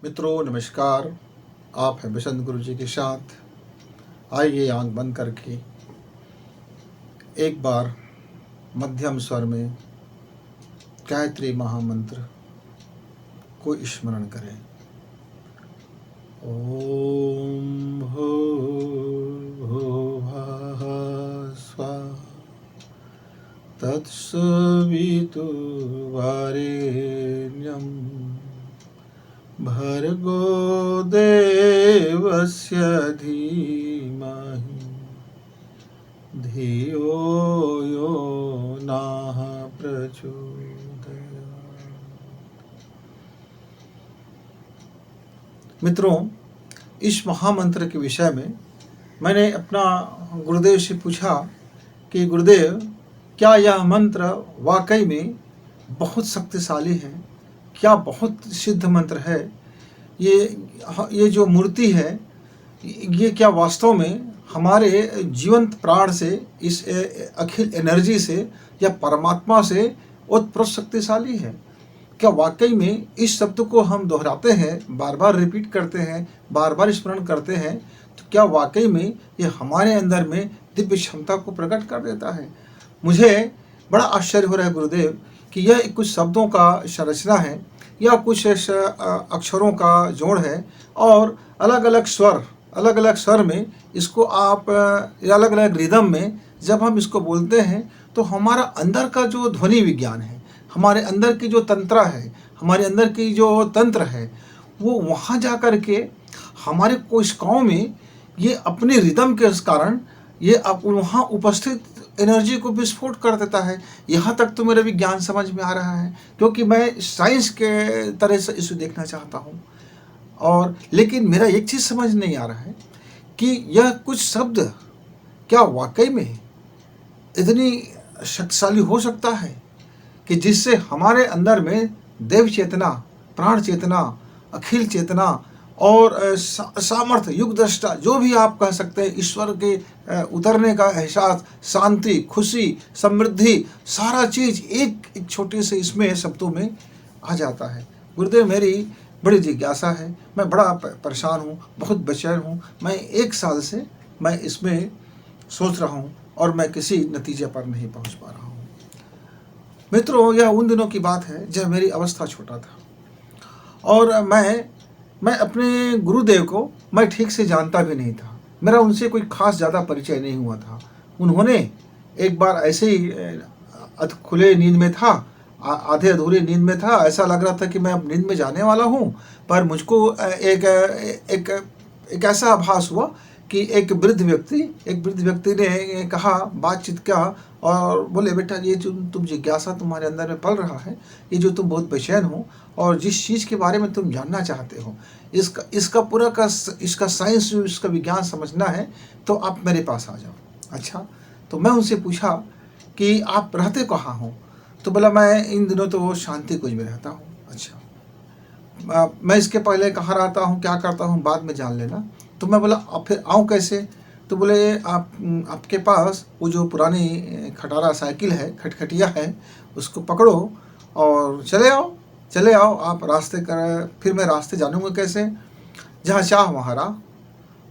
मित्रों नमस्कार। आप हैं बसंत गुरु जी के साथ। आइए आंख बंद करके एक बार मध्यम स्वर में गायत्री महामंत्र को स्मरण करें। ओम भूर्भुवः स्वः तत्सवितुर्वरेण्यं भर्गो देवस्य धीमहि धियो यो नः प्रचोदयात्। मित्रों, इस महामंत्र के विषय में मैंने अपना गुरुदेव से पूछा कि गुरुदेव, क्या यह मंत्र वाकई में बहुत शक्तिशाली है? क्या बहुत सिद्ध मंत्र है? ये जो मूर्ति है, ये क्या वास्तव में हमारे जीवंत प्राण से, इस अखिल एनर्जी से या परमात्मा से ओतप्रोत शक्तिशाली है? क्या वाकई में इस शब्द को हम दोहराते हैं, बार बार रिपीट करते हैं, बार बार स्मरण करते हैं, तो क्या वाकई में ये हमारे अंदर में दिव्य क्षमता को प्रकट कर देता है? मुझे बड़ा आश्चर्य हो रहा है गुरुदेव कि यह कुछ शब्दों का संरचना है या कुछ अक्षरों का जोड़ है, और अलग अलग स्वर में इसको आप अलग अलग रिदम में जब हम इसको बोलते हैं तो हमारा अंदर का जो ध्वनि विज्ञान है, हमारे अंदर की जो तंत्रा है, हमारे अंदर की जो तंत्र है, वो वहाँ जा कर के हमारे कोशिकाओं में ये अपने रिदम के कारण ये वहाँ उपस्थित एनर्जी को विस्फोट कर देता है। यहाँ तक तो मेरा विज्ञान समझ में आ रहा है, क्योंकि मैं साइंस के तरह से इसे देखना चाहता हूँ। और लेकिन मेरा एक चीज़ समझ नहीं आ रहा है कि यह कुछ शब्द क्या वाकई में इतनी शक्तिशाली हो सकता है कि जिससे हमारे अंदर में देव चेतना, प्राण चेतना, अखिल चेतना और सामर्थ्य, युग दृष्टा, जो भी आप कह सकते हैं, ईश्वर के उतरने का एहसास, शांति, खुशी, समृद्धि, सारा चीज़ एक छोटे से इसमें शब्दों में आ जाता है। गुरुदेव, मेरी बड़ी जिज्ञासा है, मैं बड़ा परेशान हूँ, बहुत बेचैन हूँ। मैं 1 साल से मैं इसमें सोच रहा हूँ और मैं किसी नतीजे पर नहीं पहुँच पा रहा हूँ। मित्रों, यह उन दिनों की बात है जब मेरी अवस्था छोटा था और मैं अपने गुरुदेव को मैं ठीक से जानता भी नहीं था। मेरा उनसे कोई खास ज़्यादा परिचय नहीं हुआ था। उन्होंने एक बार ऐसे ही खुले नींद में था, आधे अधूरे नींद में था, ऐसा लग रहा था कि मैं अब नींद में जाने वाला हूँ, पर मुझको एक ऐसा आभास हुआ कि एक वृद्ध व्यक्ति ने कहा, बातचीत किया और बोले, बेटा, ये जो तुम जिज्ञासा तुम्हारे अंदर में पल रहा है, ये जो तुम बहुत बेचैन हो और जिस चीज़ के बारे में तुम जानना चाहते हो, इसका पूरा का इसका साइंस, इसका विज्ञान समझना है, तो आप मेरे पास आ जाओ। अच्छा, तो मैं उनसे पूछा कि आप रहते कहाँ हो? तो बोला, मैं इन दिनों तो शांति कुंज में रहता हूँ। अच्छा, मैं इसके पहले कहाँ रहता हूँ, क्या करता हूँ, बाद में जान लेना। तो मैं बोला, अब फिर आऊँ कैसे? तो बोले, आपके पास वो जो पुरानी खटारा साइकिल है, खटखटिया है, उसको पकड़ो और चले आओ आप रास्ते कर। फिर मैं रास्ते जानूँगा कैसे? जहाँ चाह वहाँ राह।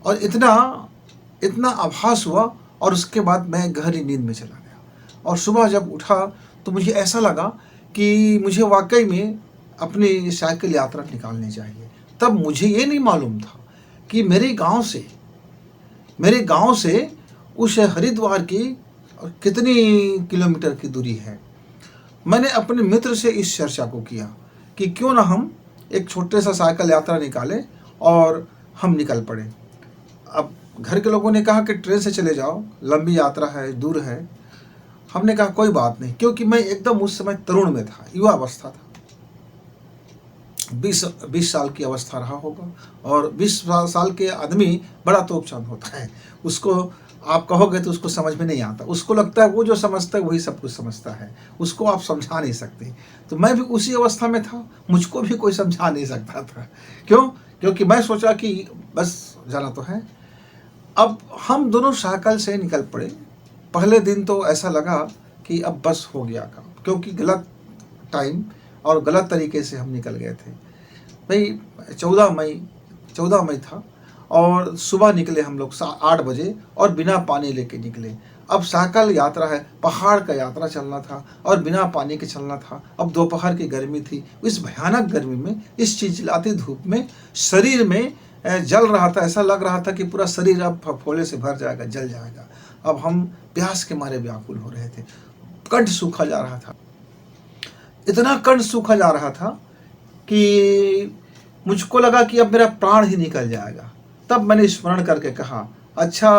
और इतना आभास हुआ और उसके बाद मैं गहरी नींद में चला गया। और सुबह जब उठा तो मुझे ऐसा लगा कि मुझे वाकई में अपनी साइकिल यात्रा निकालनी चाहिए। तब मुझे ये नहीं मालूम था कि मेरे गांव से उस हरिद्वार की कितनी किलोमीटर की दूरी है। मैंने अपने मित्र से इस चर्चा को किया कि क्यों ना हम एक छोटे सा साइकिल यात्रा निकालें और हम निकल पड़े। अब घर के लोगों ने कहा कि ट्रेन से चले जाओ, लंबी यात्रा है, दूर है। हमने कहा कोई बात नहीं, क्योंकि मैं एकदम उस समय तरुण में था, युवा अवस्था था, 20 साल की अवस्था रहा होगा। और 20 साल के आदमी बड़ा तोपचंद होता है, उसको आप कहोगे तो उसको समझ में नहीं आता। उसको लगता है वो जो समझता है वही सब कुछ समझता है, उसको आप समझा नहीं सकते। तो मैं भी उसी अवस्था में था, मुझको भी कोई समझा नहीं सकता था। क्यों? क्योंकि मैं सोचा कि बस जाना तो है। अब हम दोनों साइकिल से निकल पड़े। पहले दिन तो ऐसा लगा कि अब बस हो गया काम, क्योंकि गलत टाइम और गलत तरीके से हम निकल गए थे। भाई 14 मई था और सुबह निकले हम लोग 8 बजे और बिना पानी लेके निकले। अब साइकिल यात्रा है, पहाड़ का यात्रा चलना था और बिना पानी के चलना था। अब दोपहर की गर्मी थी। इस भयानक गर्मी में, इस चिलचिलाती धूप में शरीर में जल रहा था। ऐसा लग रहा था कि पूरा शरीर अब फफोले से भर जाएगा, जल जाएगा। अब हम प्यास के मारे व्याकुल हो रहे थे। कंठ सूखा जा रहा था, इतना कंठ सूखा जा रहा था कि मुझको लगा कि अब मेरा प्राण ही निकल जाएगा। तब मैंने स्मरण करके कहा, अच्छा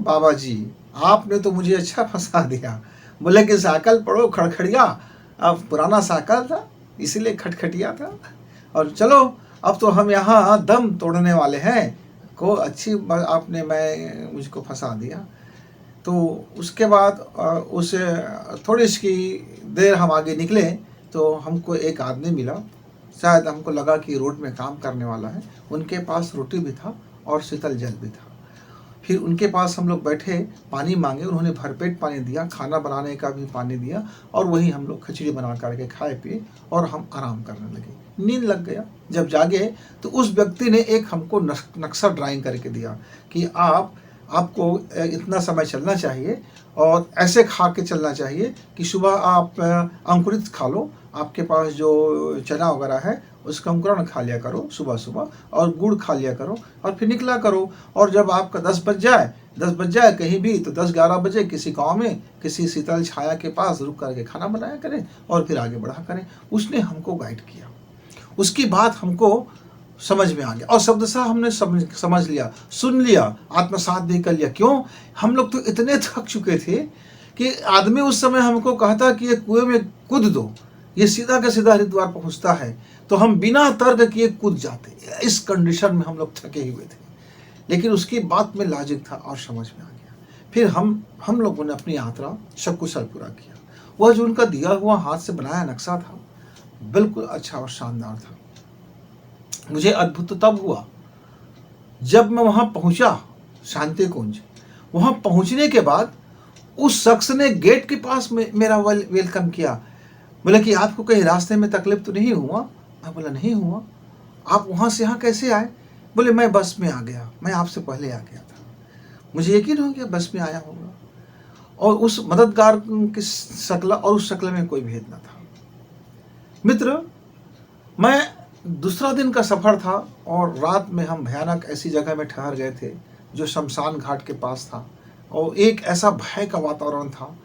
बाबा जी, आपने तो मुझे अच्छा फंसा दिया। बोले कि साइकिल पढ़ो खड़खड़िया। अब पुराना साइकिल था इसीलिए खटखटिया था। और चलो अब तो हम यहाँ दम तोड़ने वाले हैं। को अच्छी आपने मुझको फंसा दिया। तो उसके बाद उस थोड़ी सी देर हम आगे निकले तो हमको एक आदमी मिला। शायद हमको लगा कि रोड में काम करने वाला है। उनके पास रोटी भी था और शीतल जल भी था। फिर उनके पास हम लोग बैठे, पानी मांगे, उन्होंने भरपेट पानी दिया, खाना बनाने का भी पानी दिया और वही हम लोग खिचड़ी बना करके खाए पिए और हम आराम करने लगे। नींद लग गया। जब जागे तो उस व्यक्ति ने एक हमको नक्शा ड्राइंग करके दिया कि आपको इतना समय चलना चाहिए और ऐसे खा के चलना चाहिए कि सुबह आप अंकुरित खा लो, आपके पास जो चना वगैरह है उसका अंकुरण खा लिया करो सुबह सुबह, और गुड़ खा लिया करो और फिर निकला करो। और जब आपका 10 बज जाए कहीं भी, तो 10-11 बजे किसी गांव में किसी शीतल छाया के पास रुक करके खाना बनाया करें और फिर आगे बढ़ा करें। उसने हमको गाइड किया। उसकी बात हमको समझ में आ गया और शब्दशः हमने समझ लिया, सुन लिया, आत्मसात भी कर लिया। क्यों? हम लोग तो इतने थक चुके थे कि आदमी उस समय हमको कहता कि ये कुएं में कूद दो, ये सीधा का सीधा हरिद्वार पहुंचता है, तो हम बिना तर्क किए कूद जाते। इस कंडीशन में हम लोग थके हुए थे, लेकिन उसकी बात में लॉजिक था और समझ में आ गया। फिर हम लोगों ने अपनी यात्रा सकुशल पूरा किया। वह जो उनका दिया हुआ हाथ से बनाया नक्शा था बिल्कुल अच्छा और शानदार था। मुझे अद्भुत तब हुआ जब मैं वहां पहुंचा, शांति कुंज। वहां पहुंचने के बाद उस शख्स ने गेट के पास में मेरा वेलकम किया। बोले कि आपको कहीं रास्ते में तकलीफ तो नहीं हुआ? मैं बोला नहीं हुआ। आप वहां से यहाँ कैसे आए? बोले मैं बस में आ गया, मैं आपसे पहले आ गया था। मुझे यकीन हो गया बस में आया होगा। और उस मददगार की शक्ल और उस शक्ल में कोई भेद न था। मित्र, मैं दूसरा दिन का सफ़र था और रात में हम भयानक ऐसी जगह में ठहर गए थे जो शमशान घाट के पास था। और एक ऐसा भय का वातावरण था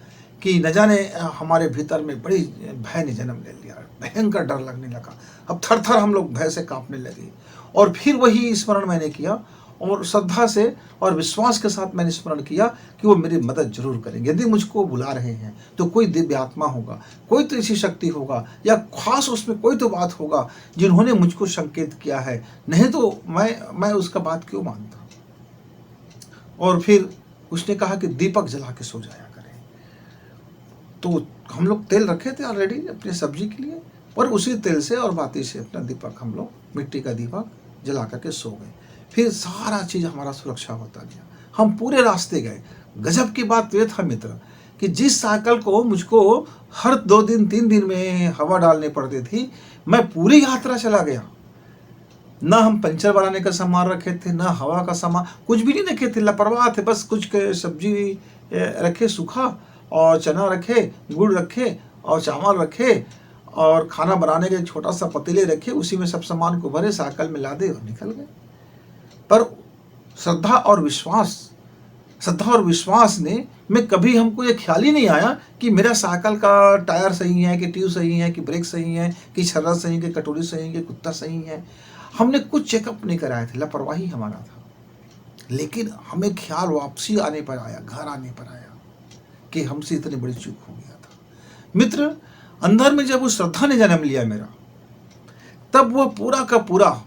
कि न जाने हमारे भीतर में बड़ी भय ने जन्म ले लिया। भयंकर डर लगने लगा। अब थर थर हम लोग भय से कांपने लगे। और फिर वही स्मरण मैंने किया और श्रद्धा से और विश्वास के साथ मैंने स्मरण किया कि वो मेरी मदद जरूर करेंगे। यदि मुझको बुला रहे हैं तो कोई दिव्य आत्मा होगा, कोई तो ऐसी शक्ति होगा या खास उसमें कोई तो बात होगा जिन्होंने मुझको संकेत किया है। नहीं तो मैं उसका बात क्यों मानता। और फिर उसने कहा कि दीपक जला के सो जाया करें। तो हम लोग तेल रखे थे ऑलरेडी अपनी सब्जी के लिए, और उसी तेल से और बाती से अपना दीपक, हम लोग मिट्टी का दीपक जला करके सो गए। फिर सारा चीज़ हमारा सुरक्षा होता गया। हम पूरे रास्ते गए। गजब की बात ये था मित्र कि जिस साइकिल को मुझको हर 2 दिन 3 दिन में हवा डालनी पड़ती थी, मैं पूरी यात्रा चला गया। ना हम पंचर बनाने का सामान रखे थे, ना हवा का सामान, कुछ भी नहीं रखे थे। लापरवाह थे। बस कुछ सब्जी रखे सूखा, और चना रखे, गुड़ रखे और चावल रखे, और खाना बनाने के छोटा सा पतीले रखे, उसी में सब सामान को भरे, साइकिल में लादे और निकल गए। पर श्रद्धा और विश्वास ने में कभी हमको ये ख्याल ही नहीं आया कि मेरा साइकिल का टायर सही है कि ट्यूब सही है कि ब्रेक सही है कि छर्रा सही है कि कटोरी सही है कि कुत्ता सही है। हमने कुछ चेकअप नहीं कराए थे, लापरवाही हमारा था। लेकिन हमें ख्याल वापसी आने पर आया, घर आने पर आया कि हमसे इतनी बड़ी चूक हो गया था। मित्र, अंदर में जब उस श्रद्धा ने जन्म लिया मेरा, तब वह पूरा का पूरा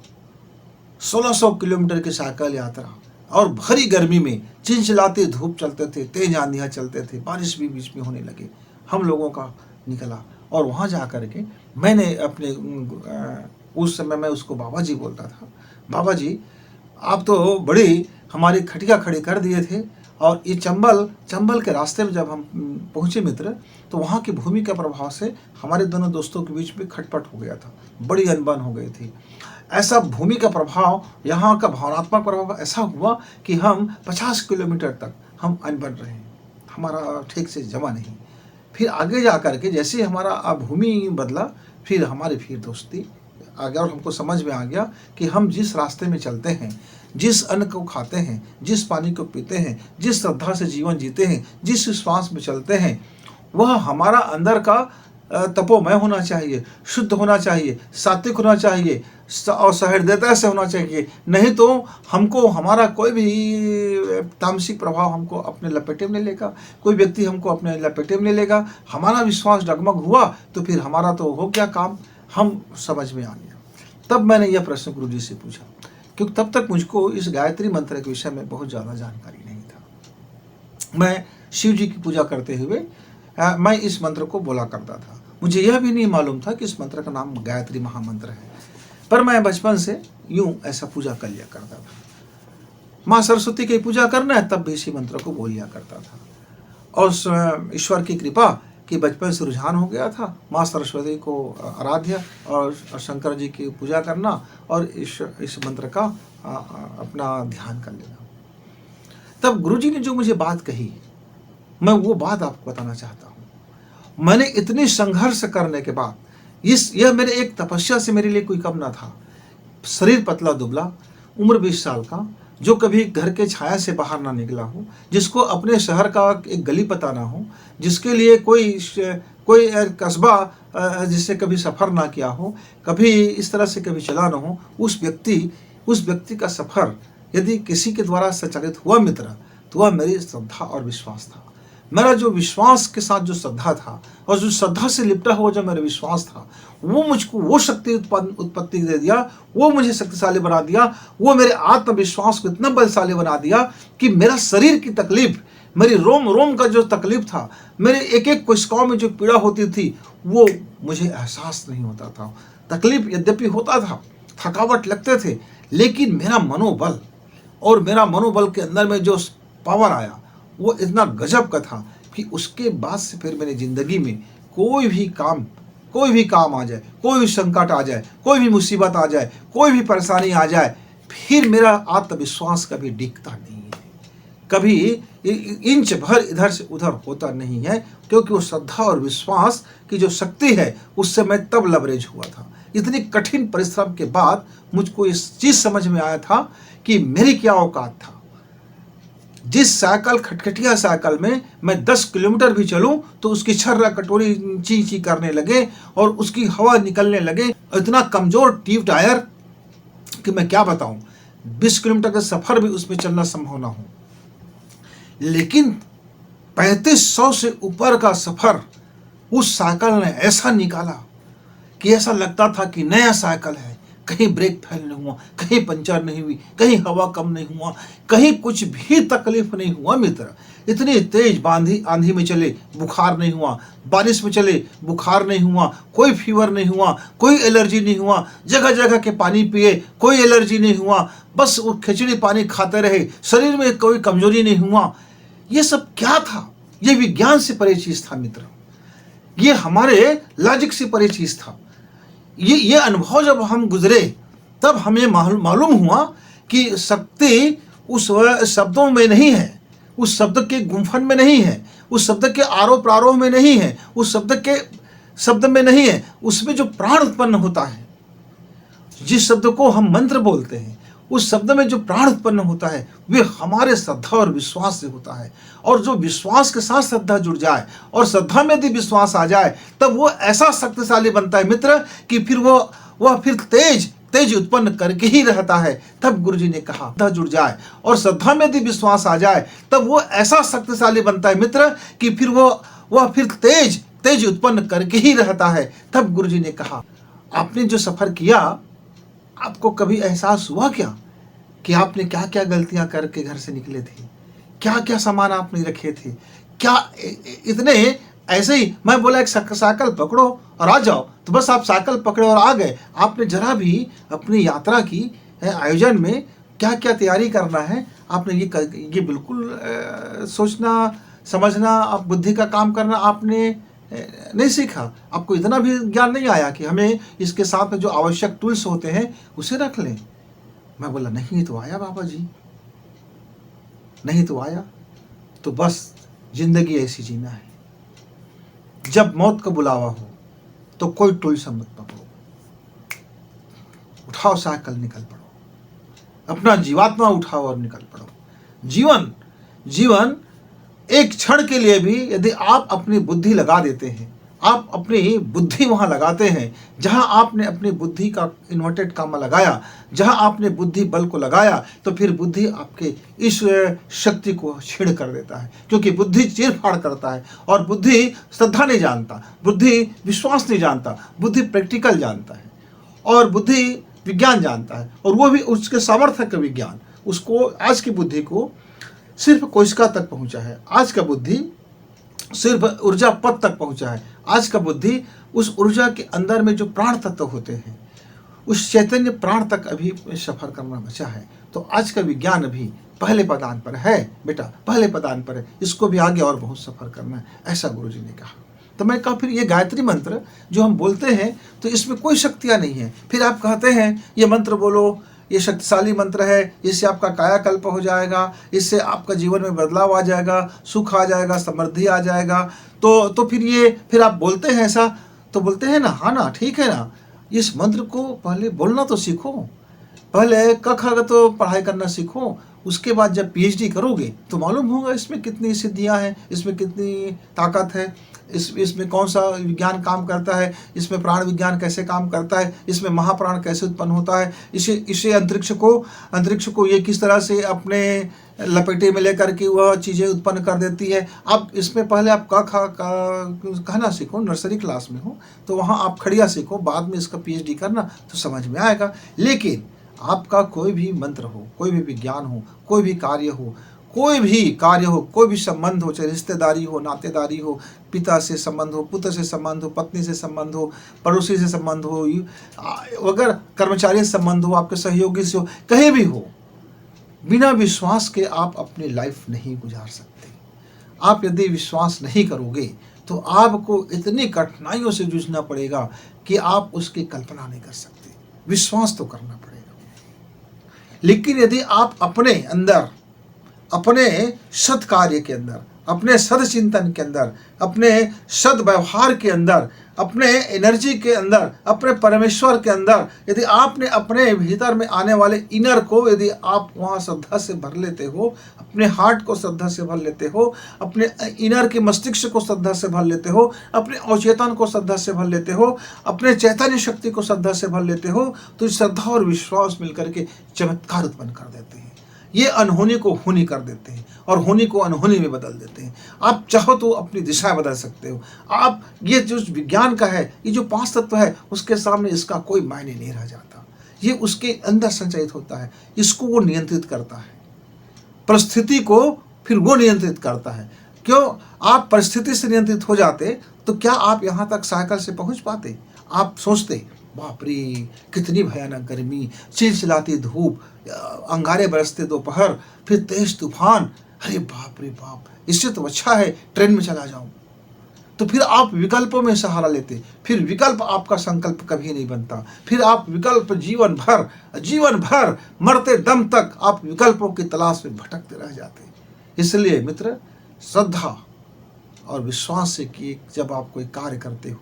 1600 किलोमीटर की साइकिल यात्रा और भरी गर्मी में चिलचिलाते धूप चलते थे, तेज आंधियाँ चलते थे, बारिश भी बीच में होने लगे, हम लोगों का निकला। और वहाँ जा कर के मैंने अपने उस समय मैं उसको बाबा जी बोलता था। बाबा जी, आप तो बड़ी हमारी खटिया खड़ी कर दिए थे और ये चंबल के रास्ते में जब हम पहुँचे मित्र, तो वहाँ की भूमि के प्रभाव से हमारे दोनों दोस्तों के बीच में खटपट हो गया था, बड़ी अनबन हो गई थी। ऐसा भूमि का प्रभाव, यहाँ का भावनात्मक प्रभाव ऐसा हुआ कि हम 50 किलोमीटर तक हम अनबन रहे, हमारा ठीक से जमा नहीं। फिर आगे जा कर के जैसे हमारा भूमि बदला, फिर दोस्ती आ गया और हमको समझ में आ गया कि हम जिस रास्ते में चलते हैं, जिस अन्न को खाते हैं, जिस पानी को पीते हैं, जिस श्रद्धा से जीवन जीते हैं, जिस विश्वास में चलते हैं, वह हमारा अंदर का तपोमय होना चाहिए, शुद्ध होना चाहिए, सात्विक होना चाहिए और सहृदयता से होना चाहिए। नहीं तो हमको हमारा कोई भी तामसिक प्रभाव हमको अपने लपेटे में लेगा, कोई व्यक्ति हमको अपने लपेटे में लेगा। हमारा विश्वास डगमग हुआ तो फिर हमारा तो हो गया काम, हम समझ में आ गया। तब मैंने यह प्रश्न गुरु जी से पूछा, क्योंकि तब तक मुझको इस गायत्री मंत्र के विषय में बहुत ज़्यादा जानकारी नहीं था। मैं शिव जी की पूजा करते हुए मैं इस मंत्र को बोला करता था। मुझे यह भी नहीं मालूम था कि इस मंत्र का नाम गायत्री महामंत्र है, पर मैं बचपन से यूं ऐसा पूजा कर लिया करता था। माँ सरस्वती की पूजा करना है तब भी इसी मंत्र को बोल लिया करता था। और ईश्वर की कृपा कि बचपन से रुझान हो गया था माँ सरस्वती को आराध्य और शंकर जी की पूजा करना और इस मंत्र का अपना ध्यान कर लेना। तब गुरुजी ने जो मुझे बात कही, मैं वो बात आपको बताना चाहता हूँ। मैंने इतनी संघर्ष करने के बाद यह मेरे एक तपस्या से मेरे लिए कोई कम ना था। शरीर पतला दुबला, उम्र 20 साल का, जो कभी घर के छाया से बाहर ना निकला हो, जिसको अपने शहर का एक गली पता ना हो, जिसके लिए कोई कस्बा जिससे कभी सफ़र ना किया हो, कभी इस तरह से कभी चला ना हो, उस व्यक्ति का सफ़र यदि किसी के द्वारा संचालित हुआ मित्र, तो वह मेरी श्रद्धा और विश्वास था। मेरा जो विश्वास के साथ जो श्रद्धा था और जो श्रद्धा से लिपटा हुआ जो मेरा विश्वास था, वो मुझको वो शक्ति उत्पत्ति दे दिया, वो मुझे शक्तिशाली बना दिया, वो मेरे आत्मविश्वास को इतना बलशाली बना दिया कि मेरा शरीर की तकलीफ, मेरी रोम रोम का जो तकलीफ था, मेरे एक एक कोशिकाओं में जो पीड़ा होती थी, वो मुझे एहसास नहीं होता था। तकलीफ यद्यपि होता था, थकावट लगते थे, लेकिन मेरा मनोबल के अंदर में जो पावर आया वो इतना गजब का था कि उसके बाद से फिर मेरी ज़िंदगी में कोई भी काम आ जाए, कोई भी संकट आ जाए, कोई भी मुसीबत आ जाए, कोई भी परेशानी आ जाए, फिर मेरा आत्मविश्वास कभी डिगता नहीं है, कभी इंच भर इधर से उधर होता नहीं है, क्योंकि वो श्रद्धा और विश्वास की जो शक्ति है उससे मैं तब लबरेज हुआ था। इतनी कठिन परिश्रम के बाद मुझको इस चीज़ समझ में आया था कि मेरी क्या औकात था। जिस साइकिल खटखटिया साइकिल में मैं 10 किलोमीटर भी चलूं तो उसकी छर्रा कटोरी ची करने लगे और उसकी हवा निकलने लगे। इतना कमज़ोर ट्यूब टायर कि मैं क्या बताऊं, 20 किलोमीटर का सफ़र भी उसमें चलना संभव ना हो। लेकिन 3500 से ऊपर का सफ़र उस साइकिल ने ऐसा निकाला कि ऐसा लगता था कि नया साइकिल है। कहीं ब्रेक फेल नहीं हुआ, कहीं पंचर नहीं हुई, कहीं हवा कम नहीं हुआ, कहीं कुछ भी तकलीफ नहीं हुआ मित्र। इतनी तेज आंधी में चले बुखार नहीं हुआ, बारिश में चले बुखार नहीं हुआ, कोई फीवर नहीं हुआ, कोई एलर्जी नहीं हुआ, जगह जगह के पानी पिए कोई एलर्जी नहीं हुआ, बस वो खिचड़ी पानी खाते रहे, शरीर में कोई कमजोरी नहीं हुआ। ये सब क्या था? ये विज्ञान से परे चीज़ था मित्र, ये हमारे लॉजिक से परे चीज़ था। ये अनुभव जब हम गुजरे तब हमें मालूम हुआ कि शक्ति उस शब्दों में नहीं है, उस शब्द के गुंफन में नहीं है, उस शब्द के आरोप प्रारोह में नहीं है, उस शब्द में नहीं है, उसमें जो प्राण उत्पन्न होता है, जिस शब्द को हम मंत्र बोलते हैं, उस शब्द में जो प्राण उत्पन्न होता है वे हमारे श्रद्धा और विश्वास से होता है। और जो विश्वास के साथ श्रद्धा जुड़ जाए और श्रद्धा में यदि विश्वास आ जाए तब वो ऐसा शक्तिशाली बनता है मित्र कि फिर वह फिर तेज उत्पन्न करके ही रहता है। तब गुरुजी ने कहा श्रद्धा जुड़ जाए और श्रद्धा में यदि विश्वास आ जाए तब वो ऐसा शक्तिशाली बनता है मित्र कि फिर वह फिर तेज उत्पन्न करके ही रहता है। तब गुरुजी ने कहा, आपने जो सफ़र किया, आपको कभी एहसास हुआ क्या कि आपने क्या क्या गलतियां करके घर से निकले थे, क्या क्या सामान आपने रखे थे, क्या इतने ऐसे ही मैं बोला एक साइकिल पकड़ो और आ जाओ, तो बस आप साइकिल पकड़े और आ गए। आपने जरा भी अपनी यात्रा की आयोजन में क्या क्या तैयारी करना है, आपने ये बिल्कुल सोचना समझना, आप बुद्धि का काम करना आपने नहीं सीखा। आपको इतना भी ज्ञान नहीं आया कि हमें इसके साथ में जो आवश्यक टूल्स होते हैं उसे रख लें। मैं बोला नहीं तो आया बाबा जी, नहीं तो आया। तो बस जिंदगी ऐसी जीना है, जब मौत का बुलावा हो तो कोई टूल्स मत पकड़ो, उठाओ साइकिल, निकल पड़ो, अपना जीवात्मा उठाओ और निकल पड़ो। जीवन एक क्षण के लिए भी यदि आप अपनी बुद्धि लगा देते हैं, आप अपनी बुद्धि वहां लगाते हैं जहां आपने अपनी बुद्धि का इन्वर्टेड कामा लगाया, जहां आपने बुद्धि बल को लगाया, तो फिर बुद्धि आपके इस शक्ति को छेड़ कर देता है, क्योंकि बुद्धि चीरफाड़ करता है। और बुद्धि श्रद्धा नहीं जानता, बुद्धि विश्वास नहीं जानता, बुद्धि प्रैक्टिकल जानता है, और बुद्धि विज्ञान जानता है, और वो भी उसके सामर्थ्य का विज्ञान। उसको आज की बुद्धि को सिर्फ कोशिका तक पहुंचा है, आज का बुद्धि सिर्फ ऊर्जा पद तक पहुंचा है। आज का बुद्धि उस ऊर्जा के अंदर में जो प्राण तत्व होते हैं, उस चैतन्य प्राण तक अभी सफर करना बचा है। तो आज का विज्ञान अभी पहले पदान पर है बेटा, पहले पदान पर है, इसको भी आगे और बहुत सफर करना है, ऐसा गुरुजी ने कहा। तो मैं कहा फिर ये गायत्री मंत्र जो हम बोलते हैं तो इसमें कोई शक्तियाँ नहीं है। फिर आप कहते हैं ये मंत्र बोलो, ये शक्तिशाली मंत्र है, इससे आपका कायाकल्प हो जाएगा, इससे आपका जीवन में बदलाव आ जाएगा, सुख आ जाएगा, समृद्धि आ जाएगा। तो फिर आप बोलते हैं ऐसा, तो बोलते हैं ना, हाँ ना, ठीक है ना, इस मंत्र को पहले बोलना तो सीखो, पहले क ख तो पढ़ाई करना सीखो, उसके बाद जब पीएचडी करोगे तो मालूम होगा इसमें कितनी सिद्धियां हैं, इसमें कितनी ताकत है, इसमें कौन सा विज्ञान काम करता है, इसमें प्राण विज्ञान कैसे काम करता है, इसमें महाप्राण कैसे उत्पन्न होता है, इसे अंतरिक्ष को ये किस तरह से अपने लपेटे में लेकर के वह चीज़ें उत्पन्न कर देती है। अब इसमें पहले आप कहना सीखो, नर्सरी क्लास में हो तो वहाँ आप खड़िया सीखो, बाद में इसका पीएचडी करना तो समझ में आएगा। लेकिन आपका कोई भी मंत्र हो, कोई भी विज्ञान हो, कोई भी कार्य हो, कोई भी संबंध हो, चाहे रिश्तेदारी हो, नातेदारी हो, पिता से संबंध हो, पुत्र से संबंध हो, पत्नी से संबंध हो, पड़ोसी से संबंध हो, अगर कर्मचारी से संबंध हो, आपके सहयोगी से हो, कहीं भी हो, बिना विश्वास के आप अपनी लाइफ नहीं गुजार सकते। आप यदि विश्वास नहीं करोगे तो आपको इतनी कठिनाइयों से जूझना पड़ेगा कि आप उसकी कल्पना नहीं कर सकते। विश्वास तो करना पड़ेगा। लेकिन यदि आप अपने अंदर, अपने सद कार्य के अंदर, अपने सद चिंतन के अंदर, अपने सद व्यवहार के अंदर, अपने एनर्जी के अंदर, अपने परमेश्वर के अंदर, यदि आपने अपने भीतर में आने वाले इनर को यदि आप वहाँ श्रद्धा से भर लेते हो, अपने हार्ट को श्रद्धा से भर लेते हो, अपने इनर के मस्तिष्क को श्रद्धा से भर लेते हो, अपने अवचेतन को श्रद्धा से भर लेते हो, अपने चैतन्य शक्ति को श्रद्धा से भर लेते हो, तो श्रद्धा और विश्वास मिलकर के चमत्कार उत्पन्न कर देते हैं। ये अनहोनी को होनी कर देते हैं और होनी को अनहोनी में बदल देते हैं। आप चाहो तो अपनी दिशा बदल सकते हो। आप ये जो विज्ञान का है, ये जो 5 तत्व है, उसके सामने इसका कोई मायने नहीं रह जाता। ये उसके अंदर संचयित होता है, इसको वो नियंत्रित करता है, परिस्थिति को फिर वो नियंत्रित करता है। क्यों? आप परिस्थिति से नियंत्रित हो जाते तो क्या आप यहाँ तक साइकिल से पहुँच पाते? आप सोचते बाप रे कितनी भयानक गर्मी, चिलचिलाती धूप, अंगारे बरसते दोपहर, फिर तेज तूफान, अरे बाप रे बाप, इससे तो अच्छा है ट्रेन में चला जाऊं। तो फिर आप विकल्पों में सहारा लेते, फिर विकल्प आपका संकल्प कभी नहीं बनता, फिर आप विकल्प जीवन भर मरते दम तक आप विकल्पों की तलाश में भटकते रह जाते। इसलिए मित्र, श्रद्धा और विश्वास से कि जब आप कोई कार्य करते हो,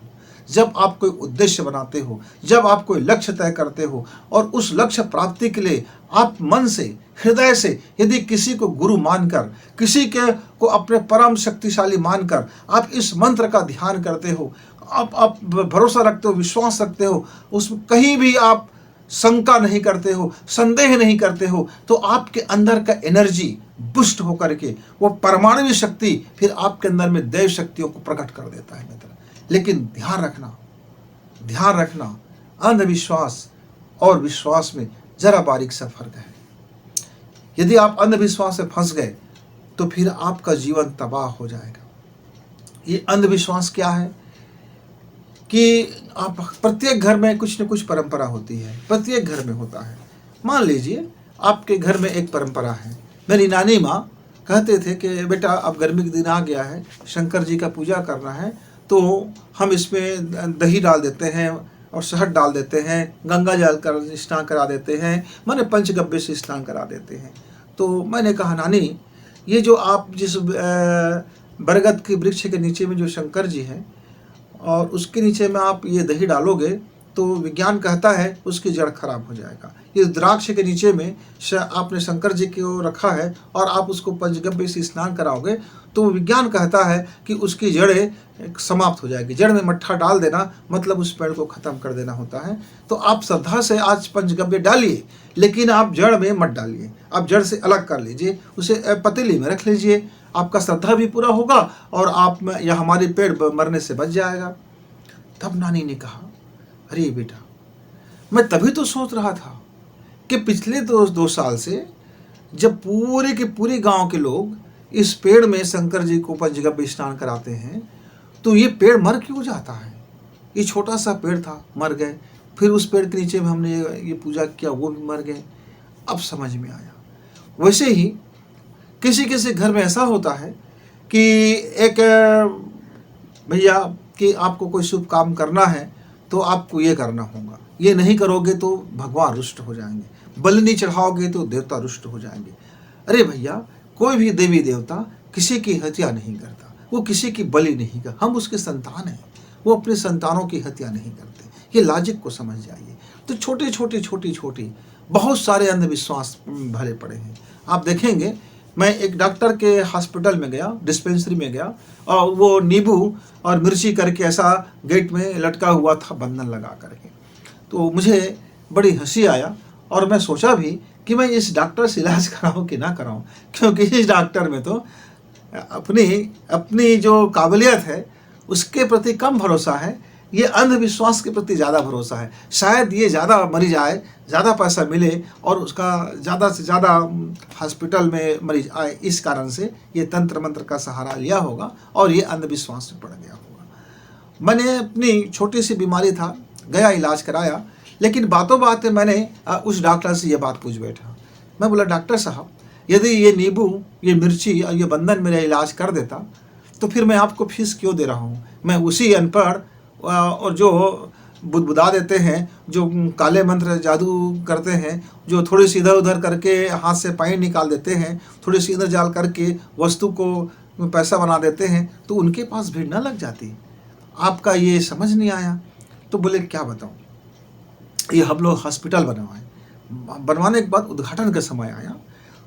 जब आप कोई उद्देश्य बनाते हो, जब आप कोई लक्ष्य तय करते हो और उस लक्ष्य प्राप्ति के लिए आप मन से, हृदय से यदि किसी को गुरु मानकर, किसी को अपने परम शक्तिशाली मानकर आप इस मंत्र का ध्यान करते हो, आप भरोसा रखते हो, विश्वास रखते हो, उसमें कहीं भी आप शंका नहीं करते हो, संदेह नहीं करते हो, तो आपके अंदर का एनर्जी बुस्ट होकर के वो परमाणु शक्ति फिर आपके अंदर में दैव शक्तियों को प्रकट कर देता है मित्र। लेकिन ध्यान रखना, अंधविश्वास और विश्वास में जरा बारीक सा फर्क है। यदि आप अंधविश्वास से फंस गए तो फिर आपका जीवन तबाह हो जाएगा। ये अंधविश्वास क्या है कि आप प्रत्येक घर में कुछ न कुछ परंपरा होती है, प्रत्येक घर में होता है। मान लीजिए आपके घर में एक परंपरा है। मेरी नानी माँ कहते थे कि बेटा अब गर्मी के दिन आ गया है, शंकर जी का पूजा करना है, तो हम इसमें दही डाल देते हैं और शहद डाल देते हैं, गंगा जल कर स्नान करा देते हैं, माने पंचगव्य से स्नान करा देते हैं। तो मैंने कहा नानी, ये जो आप जिस बरगद के वृक्ष के नीचे में जो शंकर जी हैं और उसके नीचे में आप ये दही डालोगे तो विज्ञान कहता है उसकी जड़ खराब हो जाएगा। ये द्राक्ष के नीचे में आपने शंकर जी को रखा है और आप उसको पंचगव्य से स्नान कराओगे तो विज्ञान कहता है कि उसकी जड़ें समाप्त हो जाएगी। जड़ में मट्ठा डाल देना मतलब उस पेड़ को ख़त्म कर देना होता है। तो आप श्रद्धा से आज पंचगव्य डालिए, लेकिन आप जड़ में मत डालिए, आप जड़ से अलग कर लीजिए, उसे पतीली में रख लीजिए, आपका श्रद्धा भी पूरा होगा और आप या हमारी पेड़ मरने से बच जाएगा। तब नानी ने कहा, अरे बेटा, मैं तभी तो सोच रहा था कि पिछले दो साल से जब पूरे के पूरे गांव के लोग इस पेड़ में शंकर जी को पंचगव्य स्नान कराते हैं तो ये पेड़ मर क्यों जाता है। ये छोटा सा पेड़ था, मर गए, फिर उस पेड़ के नीचे में हमने ये पूजा किया, वो भी मर गए। अब समझ में आया। वैसे ही किसी किसी घर में ऐसा होता है कि एक भैया कि आपको कोई शुभ काम करना है तो आपको ये करना होगा, ये नहीं करोगे तो भगवान रुष्ट हो जाएंगे, बलि नहीं चढ़ाओगे तो देवता रुष्ट हो जाएंगे। अरे भैया, कोई भी देवी देवता किसी की हत्या नहीं करता, वो किसी की बलि नहीं करता, हम उसके संतान हैं, वो अपने संतानों की हत्या नहीं करते। ये लॉजिक को समझ जाइए। तो छोटे बहुत सारे अंधविश्वास भरे पड़े हैं। आप देखेंगे, मैं एक डॉक्टर के हॉस्पिटल में गया, डिस्पेंसरी में गया, और वो नींबू और मिर्ची करके ऐसा गेट में लटका हुआ था बंधन लगा करके। तो मुझे बड़ी हंसी आया और मैं सोचा भी कि मैं इस डॉक्टर से इलाज कराऊं कि ना कराऊं, क्योंकि इस डॉक्टर में तो अपनी जो काबिलियत है उसके प्रति कम भरोसा है, ये अंधविश्वास के प्रति ज़्यादा भरोसा है। शायद ये ज़्यादा मरीज आए, ज़्यादा पैसा मिले और उसका ज़्यादा से ज़्यादा हॉस्पिटल में मरीज आए, इस कारण से ये तंत्र मंत्र का सहारा लिया होगा और ये अंधविश्वास में पड़ गया होगा। मैंने अपनी छोटी सी बीमारी था, गया इलाज कराया, लेकिन बातों बात मैंने उस डॉक्टर से ये बात पूछ बैठा। मैं बोला, डॉक्टर साहब, यदि ये नींबू, ये मिर्ची और ये बंधन मेरा इलाज कर देता तो फिर मैं आपको फीस क्यों दे रहा हूँ। मैं उसी अनपढ़ और जो बुदबुदा देते हैं, जो काले मंत्र जादू करते हैं, जो थोड़ी सी इधर उधर करके हाथ से पानी निकाल देते हैं, थोड़ी सी इधर जाल करके वस्तु को पैसा बना देते हैं, तो उनके पास भीड़ न लग जाती। आपका ये समझ नहीं आया। तो बोले, क्या बताऊँ, ये हम लोग हॉस्पिटल बनवाने के बाद उद्घाटन का समय आया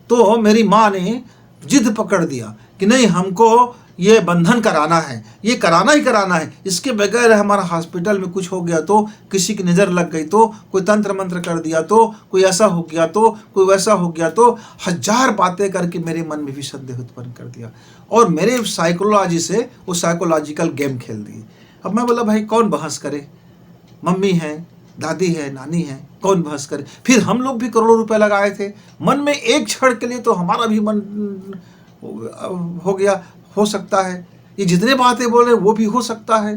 तो मेरी माँ ने जिद पकड़ दिया कि नहीं, हमको ये बंधन कराना है, ये कराना ही कराना है, इसके बगैर हमारा हॉस्पिटल में कुछ हो गया तो, किसी की नज़र लग गई तो, कोई तंत्र मंत्र कर दिया तो, कोई ऐसा हो गया तो, कोई वैसा हो गया तो, हजार बातें करके मेरे मन में भी संदेह उत्पन्न कर दिया और मेरे साइकोलॉजी से वो साइकोलॉजिकल गेम खेल दिए। अब मैं बोला, भाई कौन बहस करे, मम्मी है, दादी है, नानी है, कौन बहस करे। फिर हम लोग भी करोड़ों रुपए लगाए थे, मन में एक क्षण के लिए तो हमारा भी मन हो गया, हो सकता है ये जितने बातें बोल रहे वो भी हो सकता है,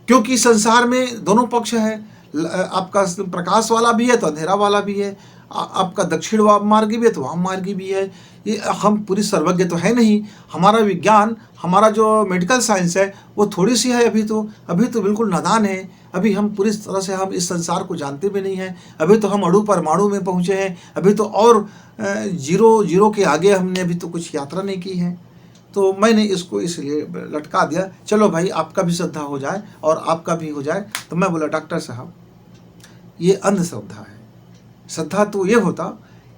क्योंकि संसार में दोनों पक्ष है। आपका प्रकाश वाला भी है तो अंधेरा वाला भी है, आपका दक्षिण मार्गी भी है तो वाम मार्गी भी है। ये हम पूरी सर्वज्ञ तो है नहीं। हमारा विज्ञान, हमारा जो मेडिकल साइंस है वो थोड़ी सी है, अभी तो बिल्कुल नादान है। अभी हम पूरी तरह से हम इस संसार को जानते भी नहीं हैं। अभी तो हम अणु परमाणु में पहुँचे हैं, अभी तो और जीरो के आगे हमने अभी तो कुछ यात्रा नहीं की है। तो मैंने इसको इसलिए लटका दिया, चलो भाई आपका भी श्रद्धा हो जाए और आपका भी हो जाए। तो मैं बोला, डॉक्टर साहब, ये अंधश्रद्धा है। श्रद्धा तो ये होता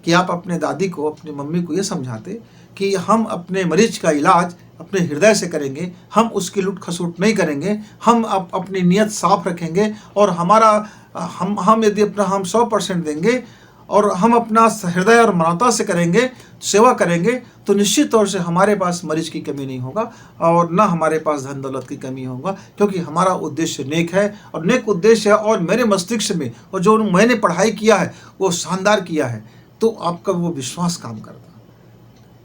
कि आप अपने दादी को, अपनी मम्मी को ये समझाते कि हम अपने मरीज का इलाज अपने हृदय से करेंगे, हम उसकी लूट खसूट नहीं करेंगे, हम अपनी नीयत साफ रखेंगे और हम यदि अपना हम 100% देंगे और हम अपना हृदय और मानवता से करेंगे, सेवा करेंगे, तो निश्चित तौर से हमारे पास मरीज की कमी नहीं होगा और ना हमारे पास धन दौलत की कमी होगा, क्योंकि हमारा उद्देश्य नेक है और नेक उद्देश्य है। और मेरे मस्तिष्क में और जो मैंने पढ़ाई किया है वो शानदार किया है, तो आपका वो विश्वास काम करता।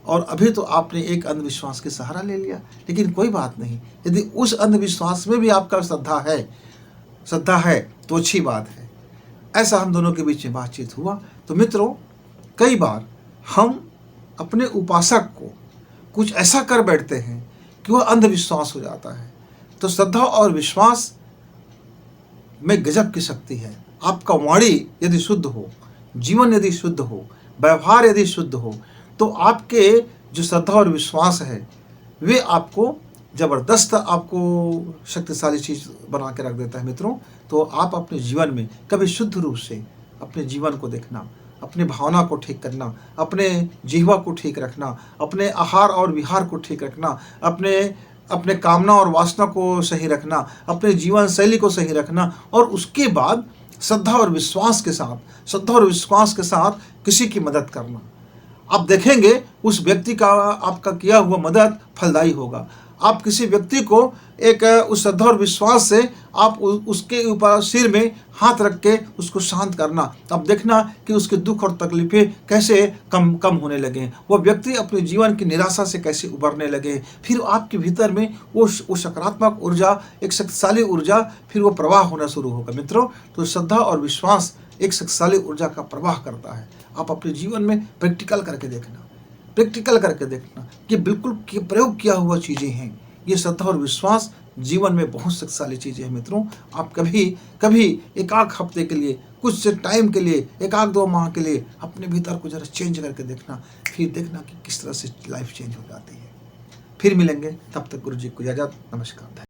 और अभी तो आपने एक अंधविश्वास के सहारा ले लिया, लेकिन कोई बात नहीं, यदि उस अंधविश्वास में भी आपका श्रद्धा है तो अच्छी बात है। ऐसा हम दोनों के बीच में बातचीत हुआ। तो मित्रों, कई बार हम अपने उपासक को कुछ ऐसा कर बैठते हैं कि वह अंधविश्वास हो जाता है। तो श्रद्धा और विश्वास में गजब की शक्ति है। आपका वाणी यदि शुद्ध हो, जीवन यदि शुद्ध हो, व्यवहार यदि शुद्ध हो, तो आपके जो श्रद्धा और विश्वास है वे आपको ज़बरदस्त, आपको शक्तिशाली चीज़ बना के रख देता है। मित्रों, तो आप अपने जीवन में कभी शुद्ध रूप से अपने जीवन को देखना, अपनी भावना को ठीक करना, अपने जिह्वा को ठीक रखना, अपने आहार और विहार को ठीक रखना, अपने कामना और वासना को सही रखना, अपने जीवन शैली को सही रखना, और उसके बाद श्रद्धा और विश्वास के साथ किसी की मदद करना। आप देखेंगे उस व्यक्ति का आपका किया हुआ मदद फलदायी होगा। आप किसी व्यक्ति को एक उस श्रद्धा और विश्वास से आप उसके ऊपर सिर में हाथ रख के उसको शांत करना, अब देखना कि उसके दुख और तकलीफें कैसे कम होने लगे, वो व्यक्ति अपने जीवन की निराशा से कैसे उबरने लगे। फिर आपके भीतर में वो सकारात्मक ऊर्जा, एक शक्तिशाली ऊर्जा, फिर वो प्रवाह होना शुरू होगा। मित्रों, तो श्रद्धा और विश्वास एक शक्तिशाली ऊर्जा का प्रवाह करता है। आप अपने जीवन में प्रैक्टिकल करके देखना कि बिल्कुल प्रयोग किया हुआ चीज़ें हैं। ये श्रद्धा और विश्वास जीवन में बहुत शक्तिशाली चीज़ें हैं। मित्रों, आप कभी एक आध हफ्ते के लिए, कुछ टाइम के लिए, एक आध 2 माह के लिए अपने भीतर को जरा चेंज करके देखना, फिर देखना कि किस तरह से लाइफ चेंज हो जाती है। फिर मिलेंगे, तब तक गुरु जी को इजाज़त। नमस्कार।